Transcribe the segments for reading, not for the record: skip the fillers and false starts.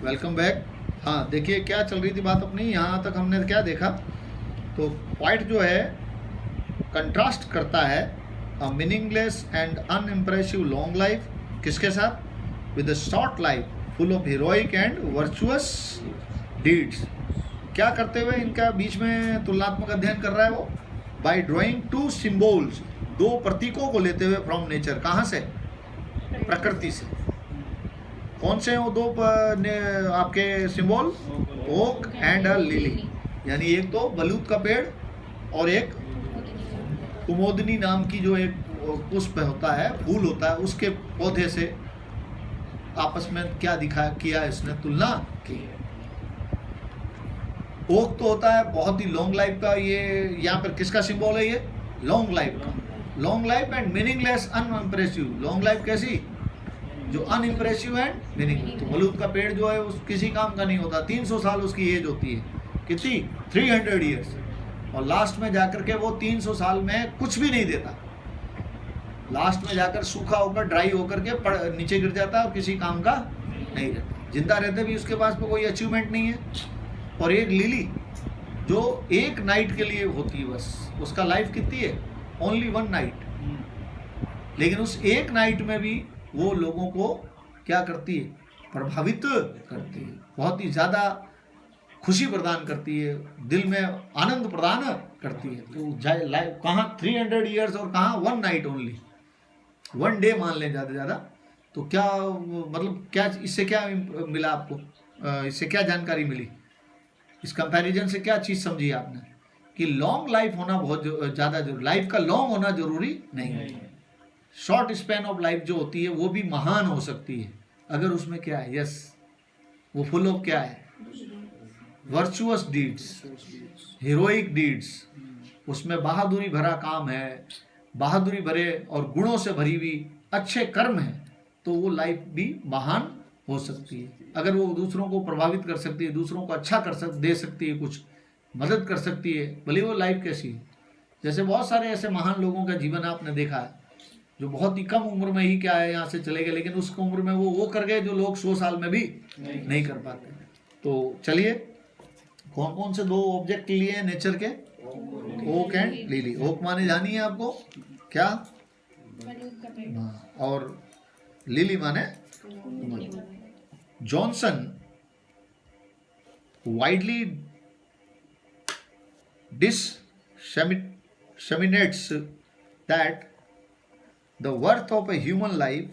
Welcome back. हाँ, देखिए क्या चल रही थी बात अपनी। यहाँ तक हमने क्या देखा, तो पॉइंट जो है कंट्रास्ट करता है a meaningless and unimpressive long life किसके साथ, with a short life full of heroic and virtuous deeds. क्या करते हुए इनका बीच में तुलनात्मक अध्ययन कर रहा है वो, बाय ड्राइंग टू सिम्बोल्स, दो प्रतीकों को लेते हुए फ्रॉम नेचर। कहाँ से? प्रकृति से। कौन से हैं वो दो आपके symbol? Oak and a lily, यानी एक तो बलूत का पेड़ और एक कुमोदनी नाम की जो एक पुष्प होता है, फूल होता है, उसके पौधे से आपस में क्या दिखा किया इसने, तुलना की। ओक तो होता है बहुत ही लॉन्ग लाइफ का, ये यहाँ पर किसका सिंबल है? ये लॉन्ग लाइफ का। Long life and meaningless unimpressive. Long life कैसी? जो अनइम्प्रेसिव एंड मीनिंग। तो बलूत का पेड़ जो है उस किसी काम का नहीं होता, 300 साल उसकी एज होती है। कितनी? 300 ईयर्स। और लास्ट में जाकर के वो 300 साल में कुछ भी नहीं देता, लास्ट में जाकर सूखा होकर ड्राई होकर के नीचे गिर जाता है और किसी काम का नहीं रहता। जिंदा रहते भी उसके पास में कोई अचीवमेंट नहीं है। और एक लिली जो एक नाइट के लिए होती है बस, उसका लाइफ कितनी है? Only 1 night. लेकिन उस एक नाइट में भी वो लोगों को क्या करती है? प्रभावित करती है, बहुत ही ज़्यादा खुशी प्रदान करती है, दिल में आनंद प्रदान करती है। तो लाइफ कहाँ 300 ईयर्स और कहाँ 1 नाइट, ओनली 1 डे मान लें ज़्यादा ज़्यादा। तो क्या मतलब, क्या इससे क्या मिला आपको? इससे क्या जानकारी मिली? इस कंपैरिजन से क्या चीज़ समझी आपने? कि लॉन्ग लाइफ होना बहुत ज़्यादा जरूरी, लाइफ का लॉन्ग होना जरूरी नहीं है। शॉर्ट स्पैन ऑफ लाइफ जो होती है वो भी महान हो सकती है, अगर उसमें क्या है? यस, वो फुल ऑफ क्या है? Virtuous deeds, heroic deeds. उसमें बहादुरी भरा काम है, बहादुरी भरे और गुणों से भरी हुई अच्छे कर्म है, तो वो लाइफ भी महान हो सकती है। अगर वो दूसरों को प्रभावित कर सकती है, दूसरों को अच्छा दे सकती है, कुछ मदद कर सकती है, भले वो लाइफ कैसी है। जैसे बहुत सारे ऐसे महान लोगों का जीवन आपने देखा है जो बहुत ही कम उम्र में ही क्या है यहाँ से चले गए, लेकिन उस उम्र में वो कर गए जो लोग 100 साल में भी नहीं कर पाते। तो चलिए, कौन कौन से 2 ऑब्जेक्ट लिए हैं नेचर के? Okay and lily. ओक माने जानी है आपको क्या? और लिली माने Johnson widely disseminates that the worth of a human life।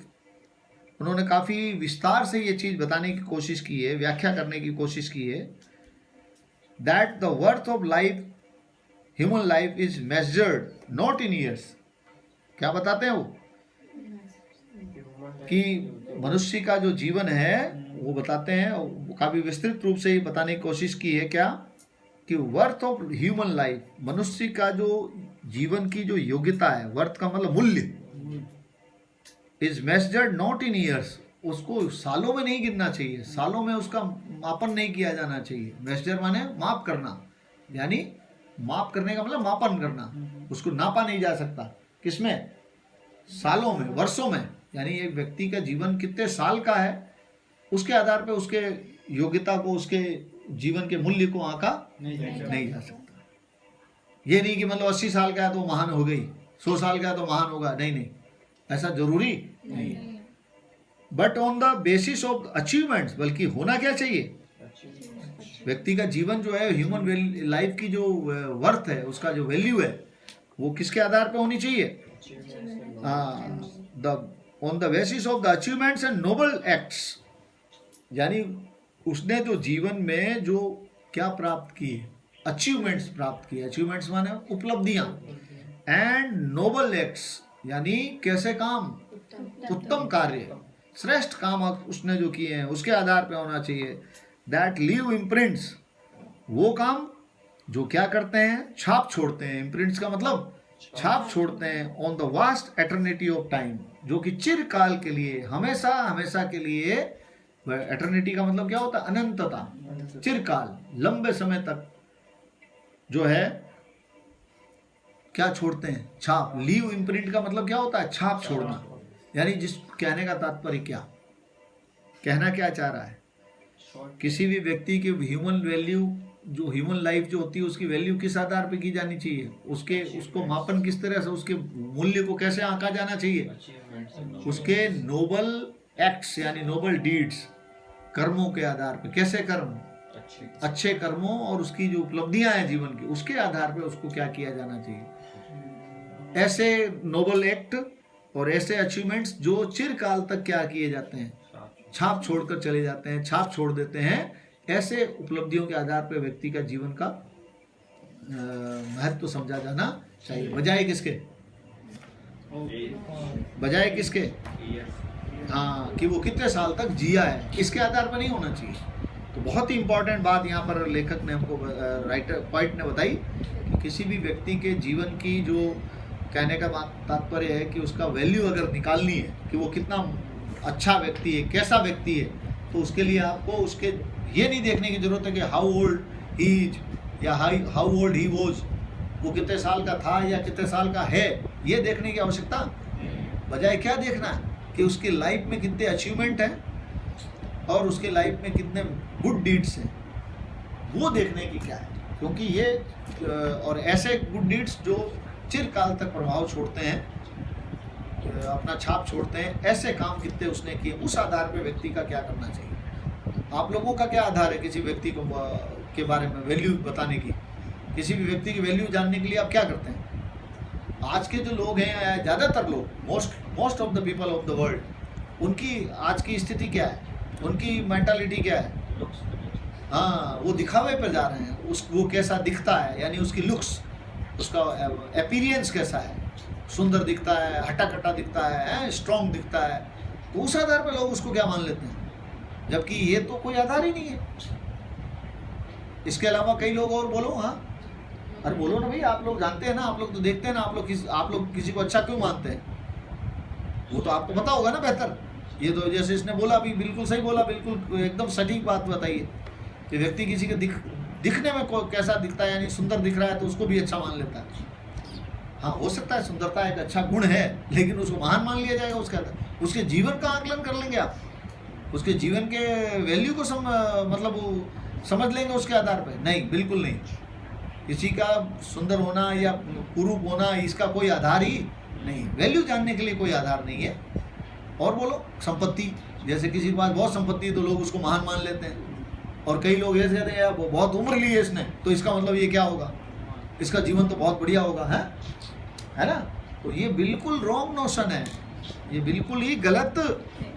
उन्होंने काफ़ी विस्तार से ये चीज़ बताने की कोशिश की है, व्याख्या करने की कोशिश की है, that the worth of life, human life is measured not in years। क्या बताते हैं वो? कि मनुष्य का जो जीवन है वो बताते हैं, काफ़ी विस्तृत रूप से ये बताने की कोशिश की है क्या, कि वर्थ ऑफ ह्यूमन लाइफ, मनुष्य का जो जीवन की जो योग्यता है, वर्थ का मतलब मूल्य, is measured not in years. उसको सालों में नहीं गिनना चाहिए, सालों में उसका मापन नहीं किया जाना चाहिए। मेजर माने माप करना, यानी माप करने का मतलब मापन करना, उसको नापा नहीं जा सकता। किसमें? सालों में, वर्षों में। यानी एक व्यक्ति का जीवन कितने साल का है, उसके आधार पर उसके योग्यता को, उसके जीवन के मूल्य को आंका नहीं जा सकता। ये नहीं कि मतलब 80 साल का है तो महान हो गई, 100 साल का है तो महान होगा, नहीं नहीं, ऐसा जरूरी नहीं है। But on the basis of achievements, बल्कि होना क्या चाहिए? व्यक्ति का जीवन जो है, ह्यूमन लाइफ की जो वर्थ है, उसका जो वैल्यू है, वो किसके आधार पर होनी चाहिए? On the basis of the achievements and noble acts. यानी उसने जो जीवन में जो क्या प्राप्त किए, अचीवमेंट्स प्राप्त किए, अचीवमेंट्स माने उपलब्धियां, एंड नोबल एक्ट्स यानी कैसे काम, उत्तम कार्य, श्रेष्ठ काम उसने जो किए हैं उसके आधार पे होना चाहिए। दैट लीव इम्प्रिंट्स, वो काम जो क्या करते हैं? छाप छोड़ते हैं। इम्प्रिंट्स का मतलब छाप छोड़ते हैं। On the vast eternity of time, जो कि चिरकाल के लिए, हमेशा हमेशा के लिए। एटर्निटी का मतलब क्या होता है? अनंतता, चिरकाल, लंबे समय तक जो है क्या छोड़ते हैं? छाप। लीव इम्प्रिंट का मतलब क्या होता है? छाप छोड़ना। यानी जिस कहने का तात्पर्य क्या, कहना क्या चाह रहा है किसी भी व्यक्ति की ह्यूमन वैल्यू, जो ह्यूमन लाइफ जो होती है उसकी वैल्यू किस आधार पे की जानी चाहिए, उसको मापन किस तरह से, उसके मूल्य को कैसे आंका जाना चाहिए, उसके नोबल एक्ट्स यानी नोबल डीड्स, कर्मों के आधार पे, कैसे कर्म, अच्छे कर्मों और उसकी जो उपलब्धियां हैं जीवन की, उसके आधार पे उसको क्या किया जाना चाहिए। ऐसे नोबल एक्ट और ऐसे अचीवमेंट्स जो चिरकाल तक क्या किए जाते हैं, छाप छोड़कर चले जाते हैं, छाप छोड़ देते हैं, ऐसे उपलब्धियों के आधार पर व्यक्ति का जीवन का महत्व समझा जाना चाहिए। बजाय किसके हाँ, कि वो कितने साल तक जिया है, इसके आधार पर नहीं होना चाहिए। तो बहुत ही इंपॉर्टेंट बात यहाँ पर लेखक ने हमको, राइटर पॉइंट ने बताई कि किसी भी व्यक्ति के जीवन की जो कहने का तात्पर्य है कि उसका वैल्यू अगर निकालनी है कि वो कितना अच्छा व्यक्ति है, कैसा व्यक्ति है, तो उसके लिए आपको उसके ये नहीं देखने की जरूरत है कि हाउ ओल्ड ही इज या हाउ ओल्ड ही वॉज, वो कितने साल का था या कितने साल का है, ये देखने की आवश्यकता। बजाय क्या देखना है कि उसकी लाइफ में कितने अचीवमेंट हैं और उसके लाइफ में कितने गुड डीड्स हैं, वो देखने की क्या है। क्योंकि ये और ऐसे गुड डीड्स जो चिरकाल तक प्रभाव छोड़ते हैं, अपना छाप छोड़ते हैं, ऐसे काम कितने उसने किए, उस आधार पे व्यक्ति का क्या करना चाहिए। आप लोगों का क्या आधार है किसी व्यक्ति को के बारे में वैल्यू बताने की, किसी भी व्यक्ति की वैल्यू जानने के लिए आप क्या करते हैं। आज के जो लोग हैं, ज़्यादातर लोग, most of the people of the world, उनकी आज की स्थिति क्या है, उनकी मेंटालिटी क्या है, हाँ, वो दिखावे पर जा रहे हैं। वो कैसा दिखता है, यानी उसकी लुक्स, उसका अपीरियंस कैसा है, सुंदर दिखता है, हटा कटा दिखता है, स्ट्रॉन्ग दिखता है, तो उस आधार पर लोग उसको क्या मान लेते हैं, जबकि ये तो कोई आधार ही नहीं है। इसके अलावा कई लोग और बोलो, हाँ अरे बोलो ना भाई, आप लोग जानते हैं ना, आप लोग तो देखते हैं ना, आप लोग किसी को अच्छा क्यों मानते हैं, वो तो आपको पता होगा ना बेहतर। ये तो जैसे इसने बोला अभी, बिल्कुल सही बोला, बिल्कुल एकदम सटीक बात बताइए कि व्यक्ति किसी के दिखने में कैसा दिखता है, यानी सुंदर दिख रहा है तो उसको भी अच्छा मान लेता है। हाँ, हो सकता है सुंदरता एक अच्छा गुण है, लेकिन उसको महान मान लिया जाएगा उसका। उसके जीवन का आकलन कर लेंगे आप, उसके जीवन के वैल्यू को समझ लेंगे उसके आधार पर? नहीं, बिल्कुल नहीं। किसी का सुंदर होना या कुरूप होना, इसका कोई आधार ही नहीं, वैल्यू जानने के लिए कोई आधार नहीं है। और बोलो संपत्ति, जैसे किसी के पास बहुत संपत्ति है तो लोग उसको महान मान लेते हैं, और कई लोग ऐसे कहते हैं वो बहुत उम्र ली है इसने, तो इसका मतलब ये क्या होगा, इसका जीवन तो बहुत बढ़िया होगा, है ना। तो ये बिल्कुल रॉन्ग नोशन है, ये बिल्कुल ही गलत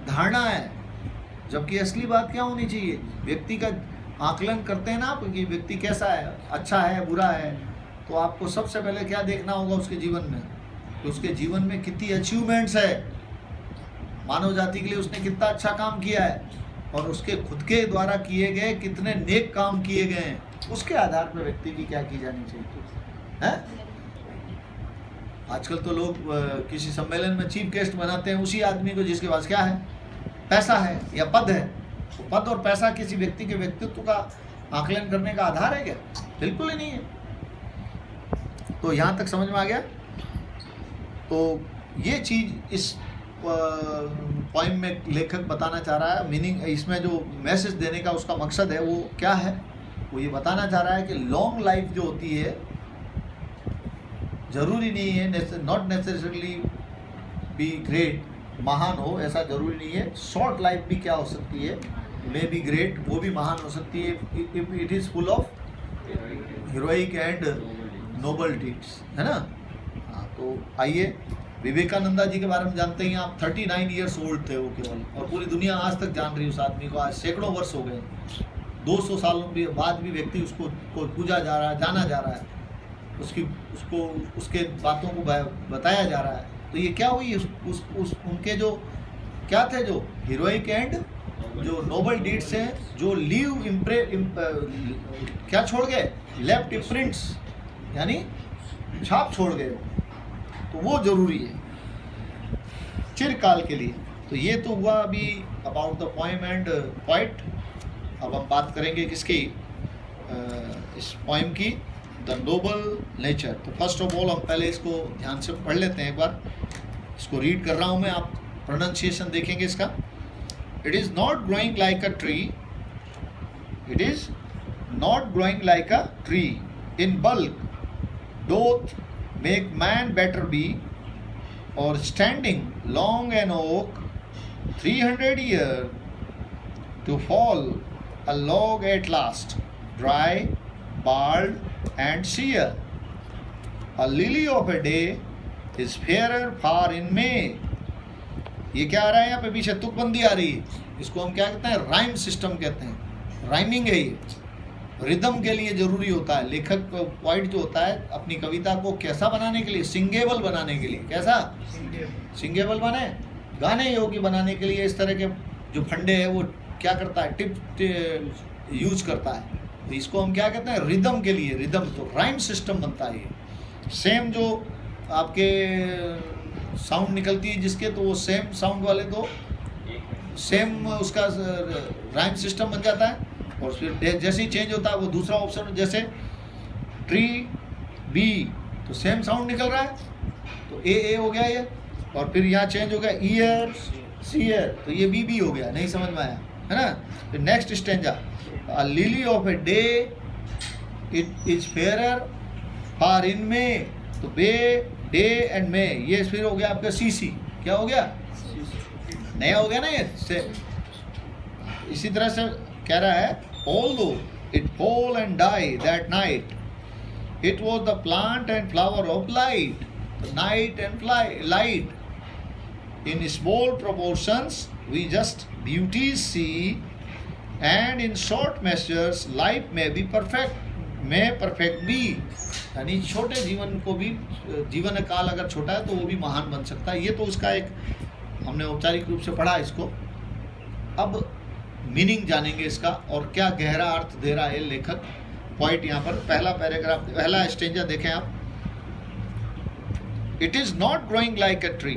धारणा है। जबकि असली बात क्या होनी चाहिए, व्यक्ति का आकलन करते हैं ना आप कि व्यक्ति कैसा है, अच्छा है, बुरा है, तो आपको सबसे पहले क्या देखना होगा उसके जीवन में, कि उसके जीवन में कितनी अचीवमेंट्स है, मानव जाति के लिए उसने कितना अच्छा काम किया है, और उसके खुद के द्वारा किए गए कितने नेक काम किए गए हैं, उसके आधार पर व्यक्ति की क्या की जानी चाहिए, है। आजकल तो लोग किसी सम्मेलन में चीफ गेस्ट बनाते हैं उसी आदमी को जिसके पास क्या है, पैसा है या पद है। तो पद और पैसा किसी व्यक्ति के व्यक्तित्व का आकलन करने का आधार है क्या? बिल्कुल ही नहीं है। तो यहाँ तक समझ में आ गया। तो ये चीज़ इस पॉइंट में लेखक बताना चाह रहा है, मीनिंग इसमें जो मैसेज देने का उसका मकसद है वो क्या है, वो ये बताना चाह रहा है कि लॉन्ग लाइफ जो होती है ज़रूरी नहीं है, नॉट नेसेसरली बी ग्रेट, महान हो ऐसा ज़रूरी नहीं है। शॉर्ट लाइफ भी क्या हो सकती है, मे बी ग्रेट, वो भी महान हो सकती है, if it is full of heroic and noble deeds, है ना। हाँ, तो आइए, विवेकानंदा जी के बारे में जानते हैं आप, 39 ईयर्स ओल्ड थे वो केवल, और पूरी दुनिया आज तक जान रही है उस आदमी को। आज सैकड़ों वर्ष हो गए, 200 सालों के बाद भी व्यक्ति उसको पूजा जा रहा है, जाना जा रहा है, उसके बातों को बताया जा रहा है। तो ये क्या हुई, उनके जो क्या थे, जो हीरोइक एंड जो नोबल डीड्स हैं, जो क्या छोड़ गए, लेफ्ट इम्प्रिंट्स, यानी छाप छोड़ गए, तो वो जरूरी है चिरकाल के लिए। तो ये तो हुआ अभी about the poem and poet. अब हम बात करेंगे किसकी, इस पोएम की, द नोबल नेचर। तो फर्स्ट ऑफ ऑल हम पहले इसको ध्यान से पढ़ लेते हैं एक बार। इसको रीड कर रहा हूँ मैं, आप प्रोनाउंसिएशन देखेंगे इसका। It is not growing like a tree It is not growing like a tree. In bulk, doth make man better be, or standing long an oak 300 years to fall a log at last, dry, bald, and sere. A lily of a day is fairer far in May. ये क्या आ रहा है यहाँ पे? पीछे तुकबंदी आ रही है. इसको हम क्या कहते हैं? राइम सिस्टम कहते हैं. राइमिंग है ये. रिदम के लिए जरूरी होता है. लेखक पॉइंट जो होता है अपनी कविता को कैसा बनाने के लिए? सिंगेबल बनाने के लिए. कैसा? सिंगेबल बने, गाने योग्य बनाने के लिए इस तरह के जो फंडे है वो क्या करता है? टिप यूज करता है. तो इसको हम क्या कहते हैं? रिदम के लिए. रिदम तो राइम सिस्टम बनता है ये. सेम जो आपके साउंड निकलती है जिसके, तो वो सेम साउंड वाले तो सेम उसका राइम सिस्टम बन जाता है. और फिर जैसे ही चेंज होता है वो दूसरा ऑप्शन, जैसे ट्री बी, तो सेम साउंड निकल रहा है तो ए हो गया ये. और फिर यहाँ चेंज हो गया ईयर सीयर, तो ये बी हो गया. नहीं समझ में आया है ना? फिर next stanza, a lily of a day it is fairer far in May, तो बे डे एंड मे, ये फिर हो गया आपका सी. क्या हो गया? नया हो गया ना ये से. इसी तरह से कह रहा है, although it fall and die that night, it was the plant and flower of light. The night and light in small proportions we just beauties see, and in short measures life may be perfect be. यानी छोटे जीवन को भी, जीवन काल अगर छोटा है तो वो भी महान बन सकता है. ये तो उसका एक हमने औपचारिक रूप से पढ़ा इसको. अब मीनिंग जानेंगे इसका और क्या गहरा अर्थ दे रहा है लेखक. पॉइंट यहाँ पर पहला पैराग्राफ, पहला स्टेंजा देखें आप. It is not growing like a tree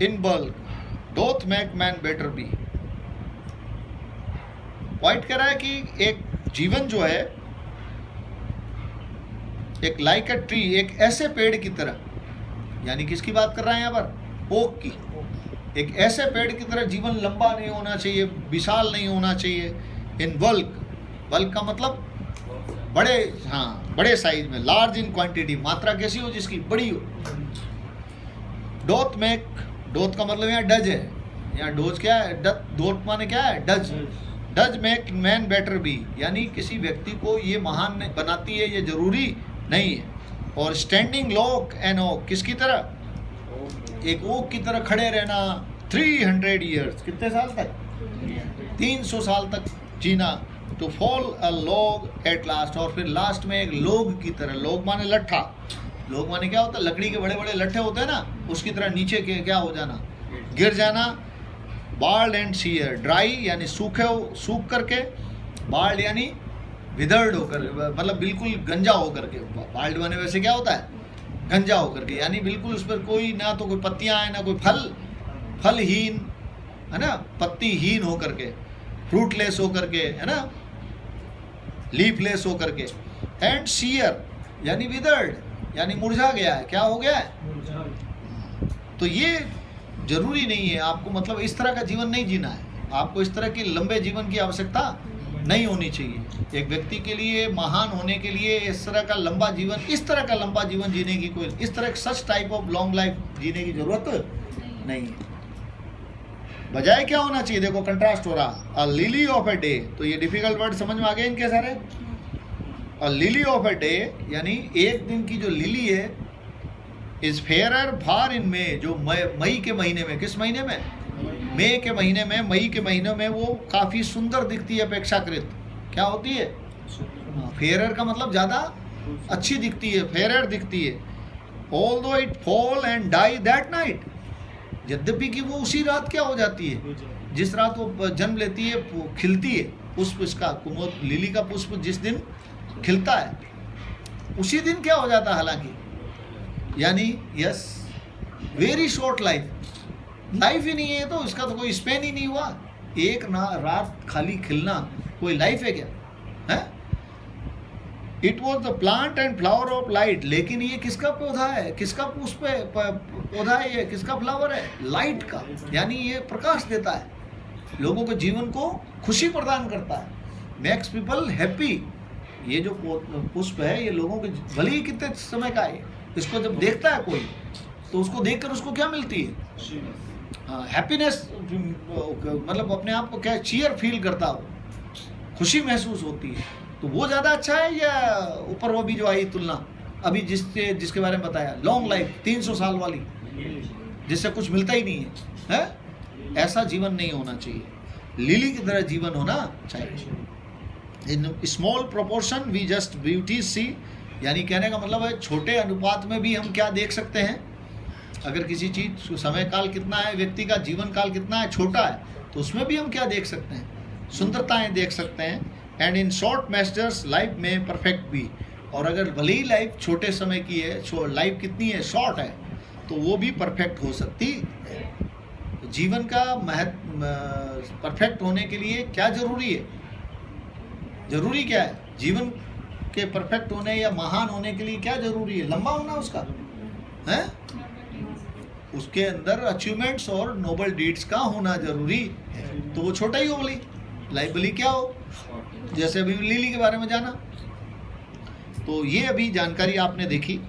in bulk doth make man better be. Point कह रहा है कि एक जीवन जो है, एक लाइक अ ट्री, एक ऐसे पेड़ की तरह, यानी किसकी बात कर रहा है यहाँ पर? ओक की. एक ऐसे पेड़ की तरह जीवन लंबा नहीं होना चाहिए, विशाल नहीं होना चाहिए. इन बल्क, बल्क का मतलब बड़े, हाँ बड़े साइज में. लार्ज इन क्वांटिटी, मात्रा कैसी हो? जिसकी बड़ी हो. डोथ मेक, डोथ का मतलब यहाँ डज है. यहाँ डोज क्या है? डोथ माने क्या है? Does. Does make man better B, यानी किसी व्यक्ति को ये महान बनाती है, ये जरूरी नहीं है. और स्टैंडिंग लॉक एंड ओक, किसकी तरह? एक ओक की तरह खड़े रहना. 300 ईयर्स, कितने साल तक? 300 साल तक जीना. To fall a log at last, और फिर लास्ट में एक लोग की तरह. लोग माने लट्ठा. लोग माने क्या होता है? लकड़ी के बड़े बड़े लट्ठे होते हैं ना, उसकी तरह नीचे के क्या हो जाना? गिर जाना. बाल्ड एंड सीयर, ड्राई यानी सूख करके, बाल्ड यानी विदर्ड होकर, मतलब बिल्कुल गंजा होकर के. बाल्ड माने वैसे क्या होता है? गंजा होकर के, यानी बिल्कुल उस पर कोई ना तो कोई पत्तियां हैं ना कोई फलहीन, है ना, पत्तीहीन होकर के, फ्रूटलेस होकर के, है ना, लीफलेस होकर के. एंड सीयर यानी विदर्ड, यानी मुरझा गया है. क्या हो गया है? तो ये जरूरी नहीं है आपको, मतलब इस तरह का जीवन नहीं जीना है आपको. इस तरह की लंबे जीवन की आवश्यकता नहीं होनी चाहिए. एक व्यक्ति के लिए महान होने के लिए इस तरह का लंबा जीवन, इस तरह का लंबा जीवन जीने की कोई, इस तरह such type of long life जीने की जरूरत नहीं है. बजाय क्या होना चाहिए? देखो कंट्रास्ट हो रहा. अ लिली ऑफ ए डे, तो ये डिफिकल्ट वर्ड समझ में आ गए इनके सारे. अ लिली ऑफ ए डे यानी एक दिन की जो लिली है, इज फेयरर फार इन मे, जो मई के महीने में. किस महीने में? मई के महीने में. मई के महीने में वो काफ़ी सुंदर दिखती है अपेक्षाकृत. क्या होती है? फेयरर का मतलब ज़्यादा अच्छी दिखती है, फेयरर दिखती है. Although it fall and die that night, यद्यपि कि वो उसी रात क्या हो जाती है? जिस रात वो जन्म लेती है, खिलती है पुष्प, इसका कुमुद लिली का पुष्प जिस दिन खिलता है उसी दिन क्या हो जाता है हालांकि. यानी यस, वेरी शॉर्ट लाइफ ही नहीं है. तो इसका तो कोई स्पेन ही नहीं हुआ. एक ना रात खाली खिलना कोई लाइफ है क्या? है? It was the plant and flower of light, लेकिन ये किसका पौधा है? किसका पुष्प है? पौधा है ये? किसका फ्लावर है? लाइट का. यानी ये प्रकाश देता है, लोगों के जीवन को खुशी प्रदान करता है. Makes people happy. ये जो पुष्प है, ये लोगों के भले ही कितने समय का है, इसको जब देखता है कोई तो उसको देखकर उसको क्या मिलती है? हैप्पीनेस, मतलब अपने आप को क्या चीयर फील करता हो, खुशी महसूस होती है। तो वो ज़्यादा अच्छा है या ऊपर वो भी जो आई तुलना अभी जिसके बारे में बताया, लॉन्ग लाइफ 300 साल वाली, जिससे कुछ मिलता ही नहीं है? ऐसा जीवन नहीं होना चाहिए, लिली की तरह जीवन होना चाहिए। In small proportion we just beauty see, यानी कहने का मतलब है छोटे अनुपात में भी हम क्या देख सकते हैं। अगर किसी चीज़ समय काल कितना है, व्यक्ति का जीवन काल कितना है, छोटा है, तो उसमें भी हम क्या देख सकते हैं? सुंदरताएं देख सकते हैं। And in short measures life में परफेक्ट भी, और अगर भले ही लाइफ छोटे समय की है, लाइफ कितनी है, शॉर्ट है, तो वो भी परफेक्ट हो सकती है। जीवन का परफेक्ट होने के लिए क्या जरूरी है? जरूरी क्या है? जीवन के परफेक्ट होने या महान होने के लिए क्या जरूरी है? लंबा होना उसका है, उसके अंदर अचीवमेंट्स और नोबल डीड्स का होना जरूरी है। तो वो छोटा ही हो भली, लाइफ भली क्या हो, जैसे अभी लिली के बारे में जाना। तो ये अभी जानकारी आपने देखी,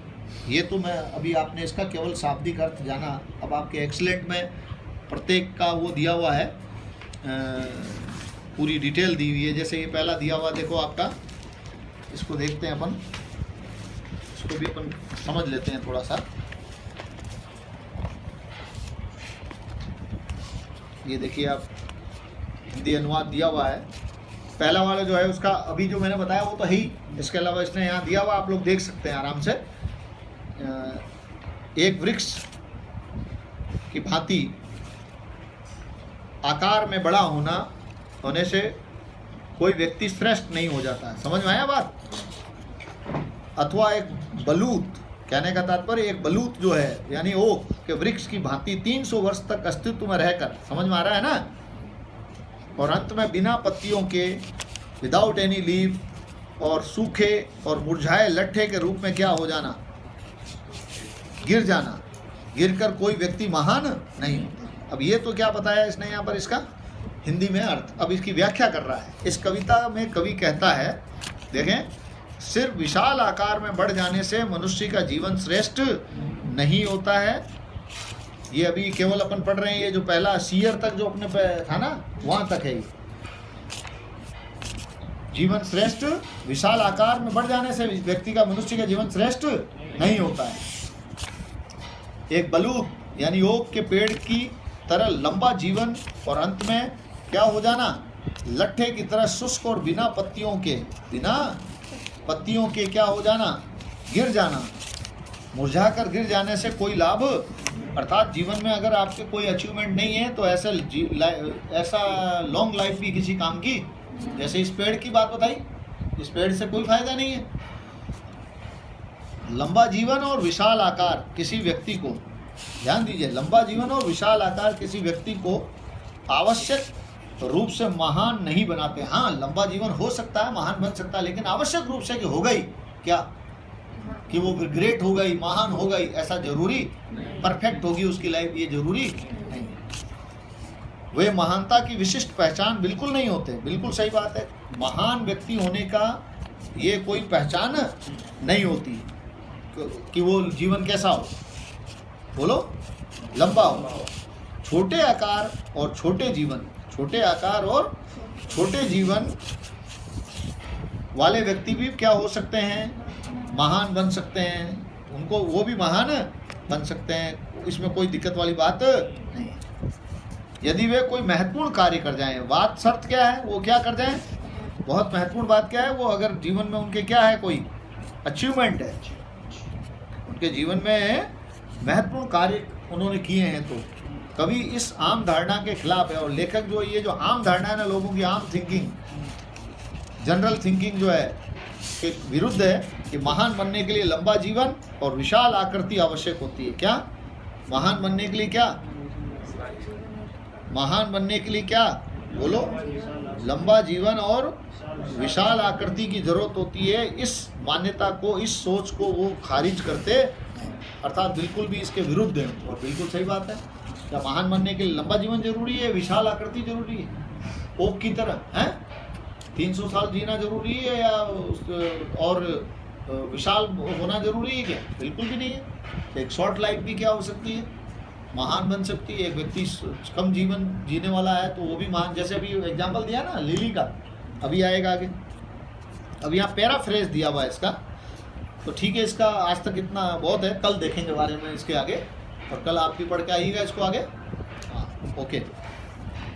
ये तो मैं अभी आपने इसका केवल शाब्दिक अर्थ जाना। अब आपके एक्सीलेंट में प्रत्येक का वो दिया हुआ है, पूरी डिटेल दी हुई है। जैसे ये पहला दिया हुआ देखो आपका, इसको देखते हैं अपन, इसको भी अपन समझ लेते हैं थोड़ा सा। ये देखिए आप, हिंदी अनुवाद दिया हुआ है। पहला वाला जो है उसका अभी जो मैंने बताया वो तो है ही, इसके अलावा इसने यहाँ दिया हुआ, आप लोग देख सकते हैं आराम से। एक वृक्ष की भांति आकार में बड़ा होने से कोई व्यक्ति श्रेष्ठ नहीं हो जाता है। समझ में आया बात? अथवा एक बलूत, कहने का तात्पर्य एक बलूत जो है, यानी ओक के वृक्ष की भांति 300 वर्ष तक अस्तित्व में रहकर, समझ में आ रहा है ना, और अंत में बिना पत्तियों के, विदाउट एनी लीव, और सूखे और मुरझाए लट्ठे के रूप में क्या हो जाना? गिर जाना। गिरकर कोई व्यक्ति महान नहीं होता। अब ये तो क्या बताया इसने यहाँ पर, इसका हिंदी में अर्थ। अब इसकी व्याख्या कर रहा है। इस कविता में कवि कहता है, देखें, सिर्फ विशाल आकार में बढ़ जाने से मनुष्य का जीवन श्रेष्ठ नहीं होता है। ये अभी केवल अपन पढ़ रहे हैं, ये जो पहला सीयर तक जो अपने पे था ना, वहां तक है ये। जीवन श्रेष्ठ, विशाल आकार में बढ़ जाने से व्यक्ति का, मनुष्य का जीवन श्रेष्ठ नहीं होता है। एक बलूत यानी ओक के पेड़ की तरह लंबा जीवन, और अंत में क्या हो जाना? लट्ठे की तरह शुष्क और बिना पत्तियों के क्या हो जाना? गिर जाना। मुरझाकर गिर जाने से कोई लाभ, अर्थात जीवन में अगर आपके कोई अचीवमेंट नहीं है तो ऐसा लॉन्ग लाइफ भी किसी काम की, जैसे इस पेड़ की बात बताई, इस पेड़ से कोई फायदा नहीं है। लंबा जीवन और विशाल आकार किसी व्यक्ति को, ध्यान दीजिए, लंबा जीवन और विशाल आकार किसी व्यक्ति को आवश्यक रूप से महान नहीं बनाते। हाँ, लंबा जीवन हो सकता है, महान बन सकता है, लेकिन आवश्यक रूप से कि हो गई क्या, कि वो ग्रेट हो गई, महान हो गई, ऐसा जरूरी, परफेक्ट होगी उसकी लाइफ, ये जरूरी नहीं। वे महानता की विशिष्ट पहचान बिल्कुल नहीं होते। बिल्कुल सही बात है, महान व्यक्ति होने का ये कोई पहचान नहीं होती कि वो जीवन कैसा हो, बोलो, लंबा हो। छोटे आकार और छोटे जीवन वाले व्यक्ति भी क्या हो सकते हैं? महान बन सकते हैं। उनको, वो भी महान बन सकते हैं, इसमें कोई दिक्कत वाली बात नहीं है, यदि वे कोई महत्वपूर्ण कार्य कर जाएं। बात शर्त क्या है? वो क्या कर जाएं? बहुत महत्वपूर्ण बात क्या है? वो अगर जीवन में उनके क्या है, कोई अचीवमेंट है, उनके जीवन में महत्वपूर्ण कार्य उन्होंने किए हैं, तो कवि इस आम धारणा के खिलाफ है। और लेखक जो ये जो आम धारणा है ना, लोगों की आम थिंकिंग, जनरल थिंकिंग जो है, के विरुद्ध है कि महान बनने के लिए लंबा जीवन और विशाल आकृति आवश्यक होती है। क्या महान बनने के लिए? क्या महान बनने के लिए? क्या बोलो? लंबा जीवन और विशाल आकृति की जरूरत होती है। इस मान्यता को, इस सोच को वो खारिज करते, अर्थात बिल्कुल भी इसके विरुद्ध है। और बिल्कुल सही बात है, क्या महान बनने के लिए लंबा जीवन जरूरी है, विशाल आकृति जरूरी है, ओक की तरह है? 300 साल जीना जरूरी है या और विशाल होना जरूरी है क्या? बिल्कुल भी नहीं है। एक शॉर्ट लाइफ भी क्या हो सकती है, महान बन सकती है। एक व्यक्ति कम जीवन जीने वाला है तो वो भी महान, जैसे अभी एग्जांपल दिया ना लिली का, अभी आएगा आगे। अब यहाँ पैराफ्रेज दिया हुआ है इसका, तो ठीक है, इसका आज तक इतना बहुत है, कल देखेंगे बारे में इसके आगे, और कल आप भी पढ़ के आइएगा इसको आगे। हाँ, ओके।